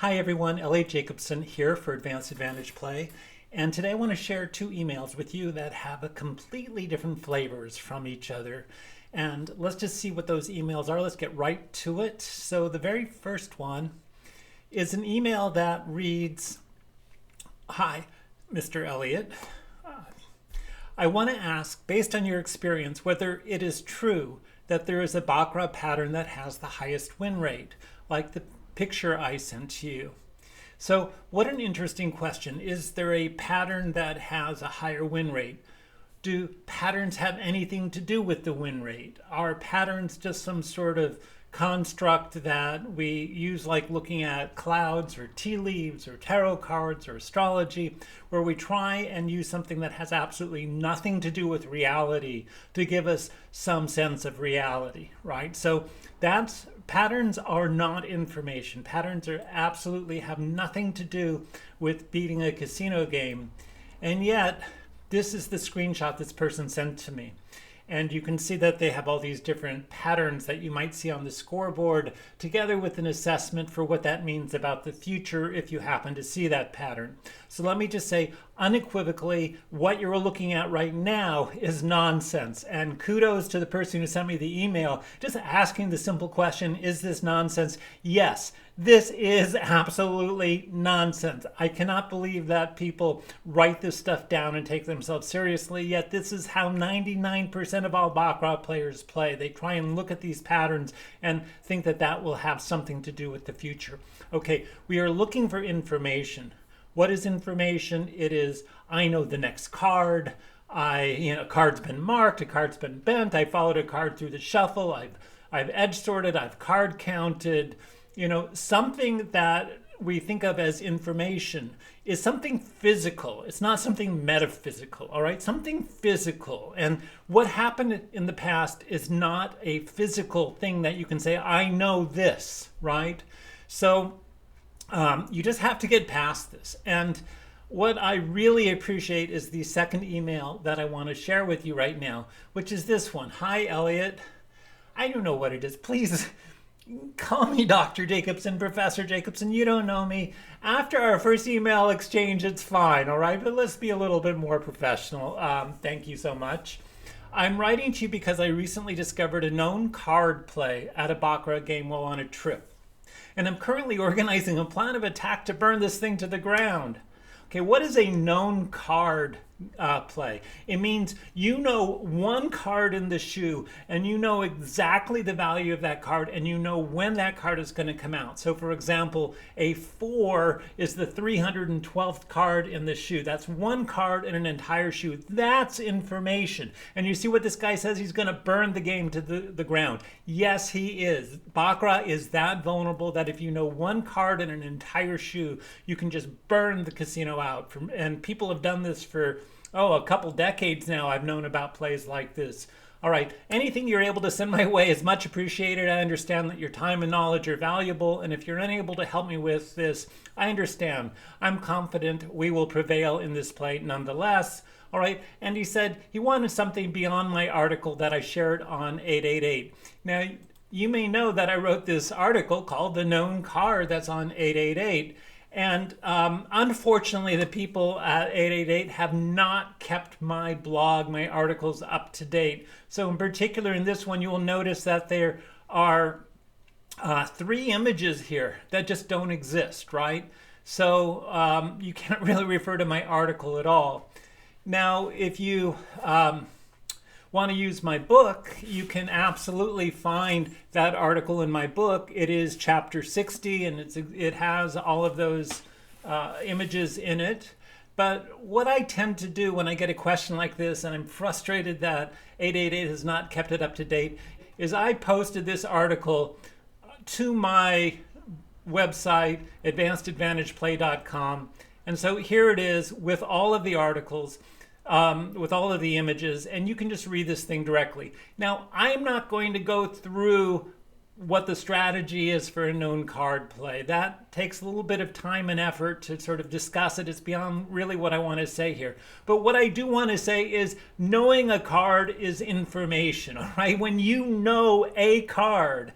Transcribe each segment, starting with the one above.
Hi everyone, Elliot Jacobson here for Advanced Advantage Play. And today I want to share two emails with you that have a completely different flavors from each other. And let's just see what those emails are. Let's get right to it. So the very first one is an email that reads, "Hi, Mr. Elliot. I want to ask, based on your experience, whether it is true that there is a Baccarat pattern that has the highest win rate, like the picture I sent to you." So what an interesting question. Is there a pattern that has a higher win rate? Do patterns have anything to do with the win rate? Are patterns just some sort of construct that we use, like looking at clouds or tea leaves or tarot cards or astrology, where we try and use something that has absolutely nothing to do with reality to give us some sense of reality, right? So patterns are not information. Patterns are absolutely have nothing to do with beating a casino game. And yet, this is the screenshot this person sent to me. And you can see that they have all these different patterns that you might see on the scoreboard, together with an assessment for what that means about the future if you happen to see that pattern. So let me just say unequivocally, what you're looking at right now is nonsense. And kudos to the person who sent me the email, just asking the simple question, is this nonsense? Yes. This is absolutely nonsense. I cannot believe that people write this stuff down and take themselves seriously, yet this is how 99% of all Baccarat players play. They try and look at these patterns and think that that will have something to do with the future. Okay, we are looking for information. What is information? It is, I know the next card. A card's been marked, a card's been bent. I followed a card through the shuffle. I've edge sorted, I've card counted. Something that we think of as information is something physical. It's not something metaphysical, all right? Something physical. And what happened in the past is not a physical thing that you can say, I know this, right? So you just have to get past this. And what I really appreciate is the second email that I want to share with you right now, which is this one. Hi, Elliot. I don't know what it is. Please call me Dr. Jacobson, Professor Jacobson. You don't know me. After our first email exchange, it's fine, all right? But let's be a little bit more professional. Thank you so much. I'm writing to you because I recently discovered a known card play at a Baccarat game while on a trip. And I'm currently organizing a plan of attack to burn this thing to the ground. Okay, what is a known card play? It means you know one card in the shoe and you know exactly the value of that card and you know when that card is going to come out. So for example, a 4 is the 312th card in the shoe. That's one card in an entire shoe. That's information. And you see what this guy says? He's going to burn the game to the ground. Yes, he is. Baccarat is that vulnerable that if you know one card in an entire shoe, you can just burn the casino out. And people have done this for a couple decades now. I've known about plays like this. All right, anything you're able to send my way is much appreciated. I understand that your time and knowledge are valuable, and if you're unable to help me with this, I understand. I'm confident we will prevail in this play nonetheless. All right, and he said he wanted something beyond my article that I shared on 888. Now, you may know that I wrote this article called The Known Card that's on 888. And unfortunately, the people at 888 have not kept my blog, my articles up to date. So in particular, in this one, you will notice that there are 3 images here that just don't exist, right? So you can't really refer to my article at all. Now, if you want to use my book, you can absolutely find that article in my book. It is chapter 60, and it has all of those images in it. But what I tend to do when I get a question like this, and I'm frustrated that 888 has not kept it up to date, is I posted this article to my website, advancedadvantageplay.com. And so here it is with all of the articles. With all of the images, and you can just read this thing directly. Now, I'm not going to go through what the strategy is for a known card play. That takes a little bit of time and effort to sort of discuss it. It's beyond really what I want to say here. But what I do want to say is knowing a card is information, all right? When you know a card,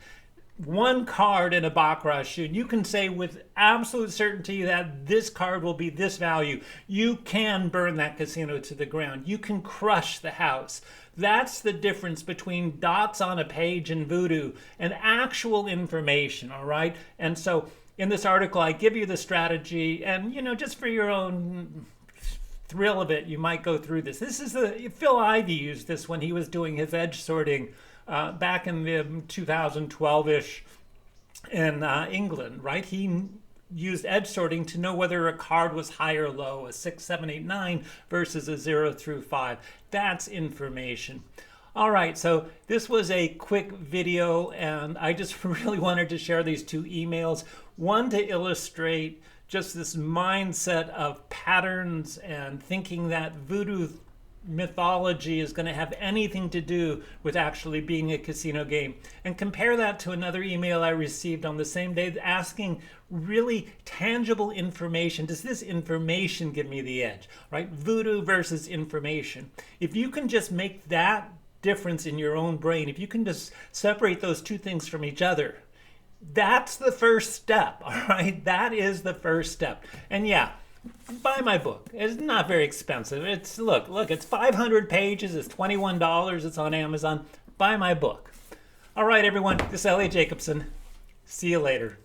one card in a Baccarat shoot, you can say with absolute certainty that this card will be this value. You can burn that casino to the ground. You can crush the house. That's the difference between dots on a page in Voodoo and actual information, all right? And so in this article, I give you the strategy, and just for your own thrill of it, you might go through this. This is Phil Ivey used this when he was doing his edge sorting back in the 2012-ish in England, right? He used edge sorting to know whether a card was high or low, a 6, 7, 8, 9 versus a 0 through 5. That's information. All right, so this was a quick video, and I just really wanted to share these two emails. One, to illustrate just this mindset of patterns and thinking that Voodoo mythology is going to have anything to do with actually being a casino game, and compare that to another email I received on the same day asking really tangible information. Does this information give me the edge, right? Voodoo versus information. If you can just make that difference in your own brain, if you can just separate those two things from each other, that's the first step, all right? That is the first step. And yeah, buy my book. It's not very expensive. It's look, it's 500 pages. It's $21. It's on Amazon. Buy my book. All right, everyone. This is Elliot Jacobson. See you later.